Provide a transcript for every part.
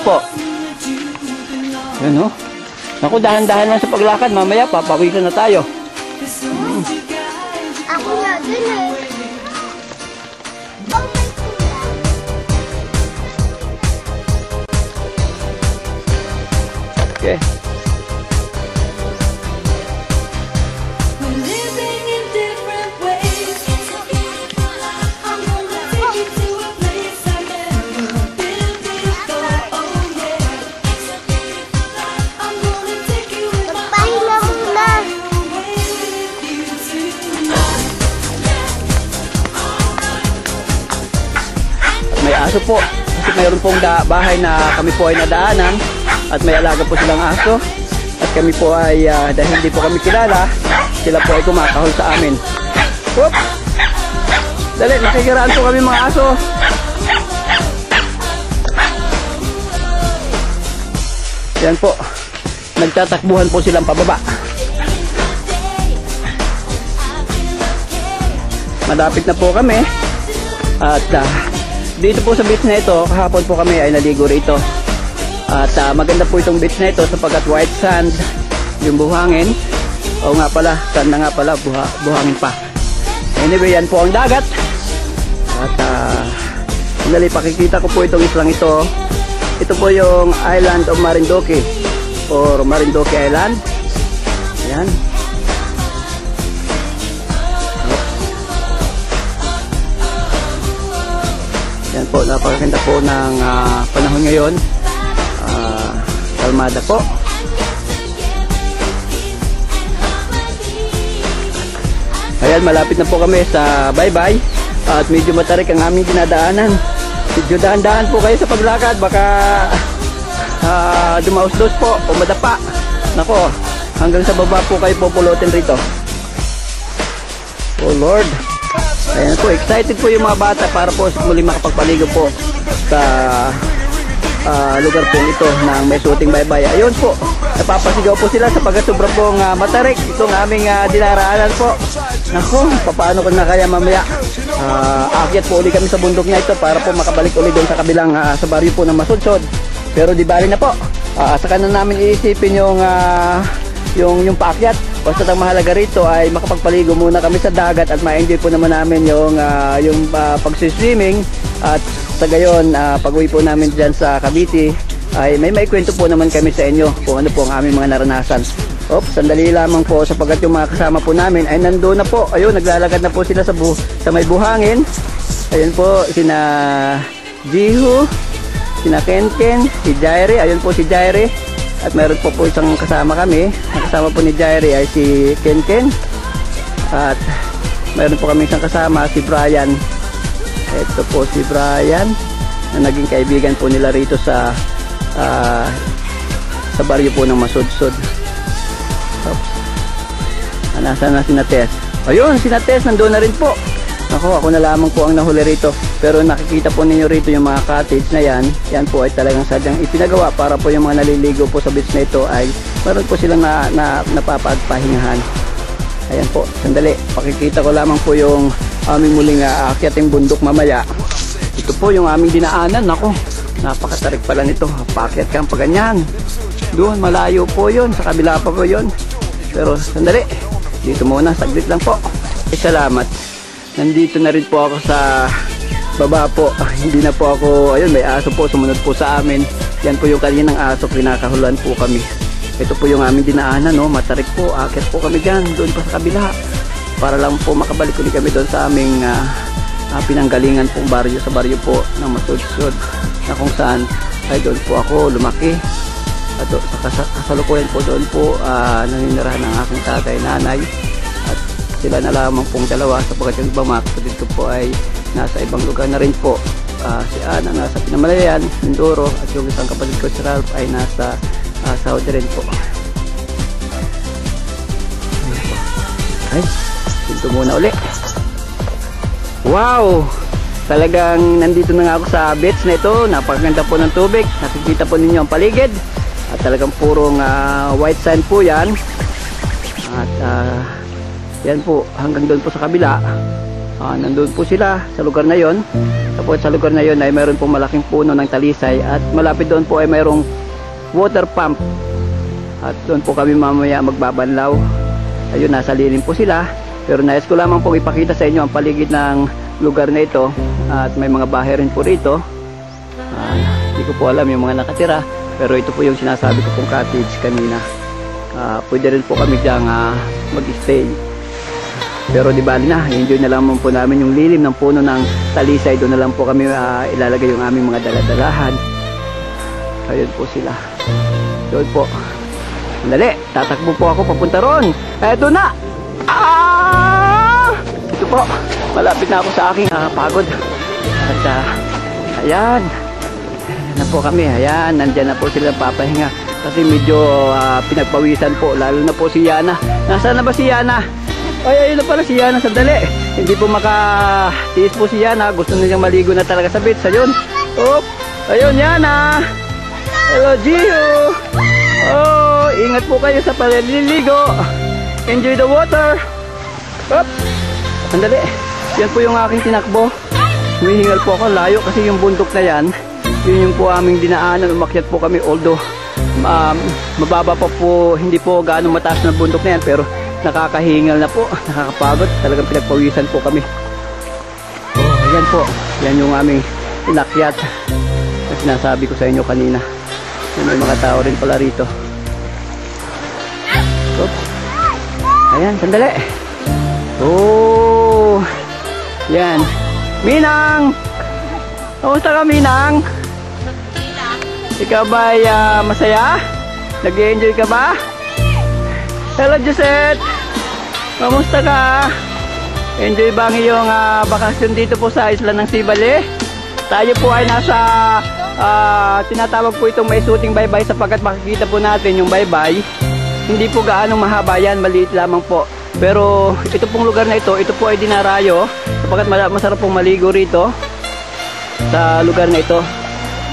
po. Yan o. Naku, dahan-dahan lang sa paglakad. Mamaya, papawisan na tayo. Ako nga din eh. Okay. May aso po. Kasi mayroon pong bahay na kami po ay nadaanan. At may alaga po silang aso. At kami po ay, dahil hindi po kami kilala, sila po ay kumakahol sa amin. Whoop! Dali, nakikiraan po kami mga aso. Yan po. Nagtatakbuhan po silang pababa. Malapit na po kami. At dito po sa beach na ito, kahapon po kami ay naligo rito. At maganda po itong beach na ito sapagkat white sand yung buhangin. O nga pala, sand na nga pala, buhangin pa. Anyway, yan po ang dagat. At sandali, pakikita ko po itong islang ito. Ito po yung Island of Marindoque or Marindoque Island. Ayan. Yan po, napakaganda po ng panahon ngayon. Kalmada po. Ayan, malapit na po kami sa bye-bye. At medyo matarik ang aming dinadaanan. Medyo dahan-dahan po kayo sa paglakad. Baka dumausdos po o madapa. Nako, hanggang sa baba po kayo pupulutin rito. Oh Lord. Ayan po, excited po yung mga bata para po muli makapagpaligo po sa lugar po ito ng may shooting bye-bye. Ayun po, napapasigaw po sila sapagkat sobra pong matarik itong aming dinaraanan po. Naku, paano ko na kaya mamaya aakyat po uli kami sa bundok niya ito para po makabalik uli doon sa kabilang sa baryo po ng Masudsod. Pero di bali na po, saka na namin iisipin yung paakyat. Basta ang mahalaga rito ay makapagpaligo muna kami sa dagat at ma-enjoy po naman namin yung pag-swimming. At sa gayon, pag-uwi po namin dyan sa Cavite ay may kwento po naman kami sa inyo kung ano po ang aming mga naranasan. Oops, sandali lamang po sapagkat yung mga kasama po namin ay nandoon na po. Ayun, naglalakad na po sila sa may buhangin. Ayun po, sina Jihu, sina Kenken, si Jaire. Ayun po si Jaire. At meron po isang kasama kami. Ang kasama po ni Jaire ay si Kenken. At meron po kami isang kasama, si Brian. Ito po si Brian na naging kaibigan po nila rito sa baryo po ng Masudsod. Nasaan na si Nates? Ayun, si Nates nandoon na rin po. Ako na lamang po ang nahuli rito. Pero nakikita po ninyo rito yung mga cottage na yan. Yan po ay talagang sadyang ipinagawa para po yung mga naliligo po sa beach na ito ay meron po silang napapagpahingahan. Ayan po, sandali. Pakikita ko lamang po yung aming muling aakyating bundok mamaya. Ito po yung aming dinaanan. Ako, napakatarik pala nito. Paakyat kang pa ganyan. Doon, malayo po yun. Sa kabila pa po yun. Pero sandali. Dito muna, saglit lang po. Salamat. Nandito na rin po ako sa baba po. Hindi na po ako, ayun, may aso po sumunod po sa amin. Yan po yung kaninang aso, kinakahulan po kami. Ito po yung aming dinaanan, no? Matarik po, akit po kami dyan, doon pa sa kabila. Para lang po makabalik ulit kami doon sa aming pinanggalingan pong baryo, sa baryo po ng Masudsod, na kung saan ay doon po ako lumaki. At sa kasalukuyan po doon po naninirahan ng aking tatay, nanay. At sila na lamang pong dalawa sapagkat yung ibang mga kapatid ko po ay nasa ibang lugar na rin po. Si Ana nasa Pinamalayan, Mindoro, at yung isang kapatid ko si Ralph ay nasa Saudi rin po. Ay, dito muna uli. Wow! Talagang nandito na nga ako sa beach na ito. Napakaganda po ng tubig. Nakikita po ninyo ang paligid. At talagang purong white sand po yan. At yan po, hanggang doon po sa kabila. Nandun po sila sa lugar na yon. Tapos sa lugar na yun ay mayroon pong malaking puno ng talisay at malapit doon po ay mayroong water pump. At doon po kami mamaya magbabanlaw. Ayun, nasa lilim po sila. Pero nais ko lamang pong ipakita sa inyo ang paligid ng lugar na ito. At may mga bahay rin po rito. Hindi ko po alam yung mga nakatira. Pero ito po yung sinasabi ko pong cottage kanina. Pwede rin po kami diyang mag-stay. Pero di bali na, enjoy na lang po namin yung lilim ng puno ng talisay. Doon na lang po kami ilalagay yung aming mga daladalahan. Ayun po sila. Doon po. Dali, tatakbo po ako papunta ron. Eto na! Ito po, malapit na ako sa aking pagod. At ayan. Ayan na po kami. Ayan, nandyan na po sila papahinga. Kasi medyo pinagpawisan po. Lalo na po si Yana. Nasaan na ba si Yana? Ay, ayun na pala si Yana, sandali. Hindi po makatiis po si Yana. Gusto na niyang maligo na talaga sa beach. Ayun. Oop. Ayun, Yana. Hello, Gio. Oh, ingat po kayo sa paliligo. Enjoy the water. Oop. Sandali. Yan po yung aking tinakbo. Humihingal po ako. Layo kasi yung bundok na yan. Yun yung po aming dinaanan. Umakyat po kami. Although, mababa pa po. Hindi po gaano mataas na bundok na yan. Pero, nakakahingal na po, nakakapagod, talagang pinagpawisan po kami. Oh, ayan po, yan yung aming inakyat na sinasabi ko sa inyo kanina. May mga tao rin pala rito. Oops. Ayan, sandali. Oh, yan. Minang! Kamusta ka, Minang? Ikaw ba ay masaya? Nag-i-enjoy ka ba? Hello, Josette! Kamusta ka? Enjoy ba ang iyong bakasyon dito po sa isla ng Sibali? Tayo po ay nasa tinatawag po itong may suting baybay sapagkat makikita po natin yung baybay. Hindi po gaano mahaba yan, maliit lamang po. Pero ito pong lugar na ito po ay dinarayo sapagkat masarap pong maligo rito sa lugar na ito.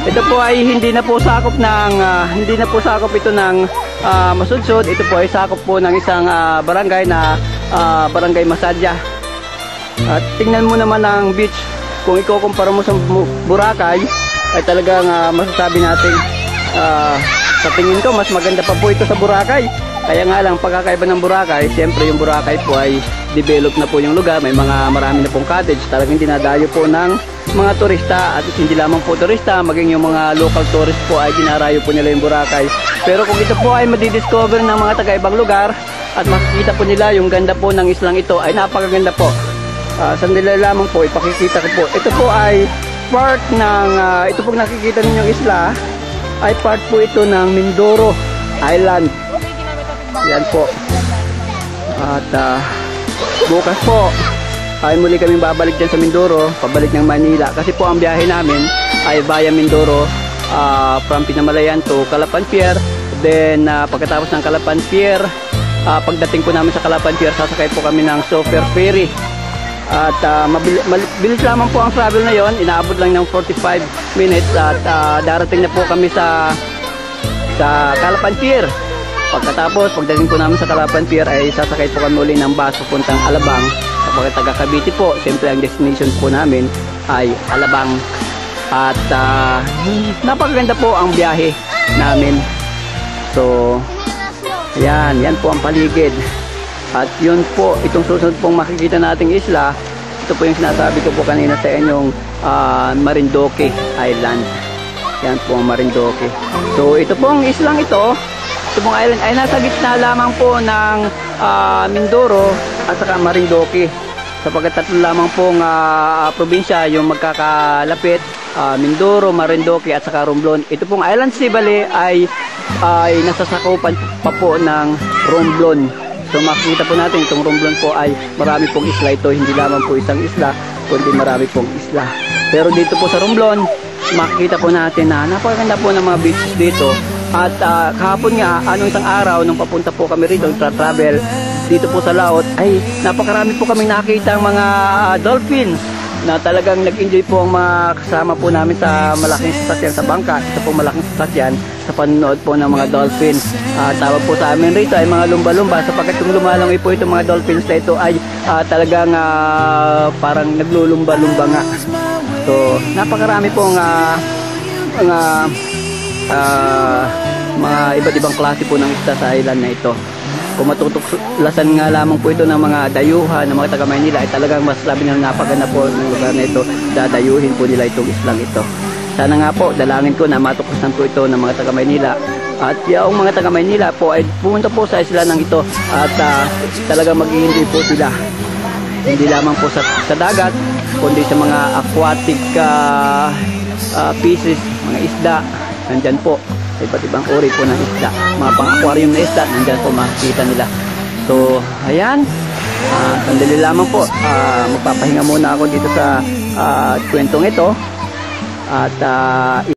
Ito po ay hindi na po sakop ito ng Masudsod. Ito po ay sakop po ng isang barangay na Barangay Masadya. At tingnan mo naman ang beach. Kung ikukumpara mo sa Boracay ay talagang masasabi natin sa tingin ko mas maganda pa po ito sa Boracay. Kaya nga lang pagkakaiba ng Boracay, siyempre yung Boracay po ay develop na po yung lugar. May marami na pong cottage. Talagang dinadayo po ng mga turista at hindi lamang po turista, maging yung mga local tourist po ay dinarayo po nila yung Boracay. Pero kung ito po ay madidiscover ng mga taga-ibang lugar at makikita po nila yung ganda po ng islang ito ay napakaganda po. Sandali lamang po, ipakikita ko po. Ito po ay part ng, ito po nakikita ninyong isla ay part po ito ng Mindoro Island. Yan po. At bukas po ay muli kaming babalik dyan sa Mindoro, pabalik ng Manila. Kasi po ang biyahe namin ay via Mindoro from Pinamalayan to Calapan Pier. Then pagkatapos ng Calapan Pier, pagdating po namin sa Calapan Pier, sasakay po kami ng Sofer Ferry. At bilis lamang po ang travel na yon, inaabot lang ng 45 minutes at darating na po kami sa Calapan Pier. Pagkatapos, pagdating po namin sa Calapan Pier ay sasakay po kami uli ng bus papuntang Alabang. Kapag taga Cavite po, siyempre ang destination po namin ay Alabang. At napakaganda po ang biyahe namin. So, yan po ang paligid. At yun po, itong susunod pong makikita nating isla, ito po yung sinasabi ko po kanina sa inyong Marinduque Island. Yan po ang Marinduque. So, ito pong islang ito pong island ay nasa gitna lamang po ng Mindoro at saka Marinduque. Sapagkat tatlo lamang pong probinsya yung magkakalapit, Mindoro, Marinduque at saka Romblon. Ito pong Island Sibali ay nasasakupan pa po ng Romblon. So makikita po natin itong Romblon po ay marami pong isla ito, hindi lamang po isang isla, kundi marami pong isla. Pero dito po sa Romblon, makikita po natin na napakaganda po ng mga beaches dito. At kahapon nga, isang araw nung papunta po kami rito, travel dito po sa laot, ay napakarami po kami nakita ang mga dolphins na talagang nag-enjoy po ang mga kasama po namin sa malaking sasakyan sa bangka. Ito po malaking sasakyan sa panonood po ng mga dolphins. Tawag po sa amin rito ay mga lumba-lumba sapagkat kung lumalangoy po itong mga dolphins na ito ay talagang parang naglulumba-lumba nga. So, napakarami pong mga iba't ibang klase po ng isda sa island na ito. Kung matutuklasan nga lamang po ito ng mga dayuhan, ng mga taga Maynila, ay talagang mas labi na napaganda po ng lugar na ito. Dadayuhin po nila itong islang ito. Sana nga po, dalangin ko na matuklasan po ito ng mga taga Maynila. At yung mga taga Maynila po ay pumunta po sa isla ng ito at talagang mag-i-enjoy po sila. Hindi lamang po sa dagat, kundi sa mga aquatic pieces, mga isda. Nandyan po, iba't ibang uri po ng isda. Mga pang-aquarium na isda, nandyan po makikita nila. So, ayan. Sandali lamang po. Magpapahinga muna ako dito sa kwentong ito. At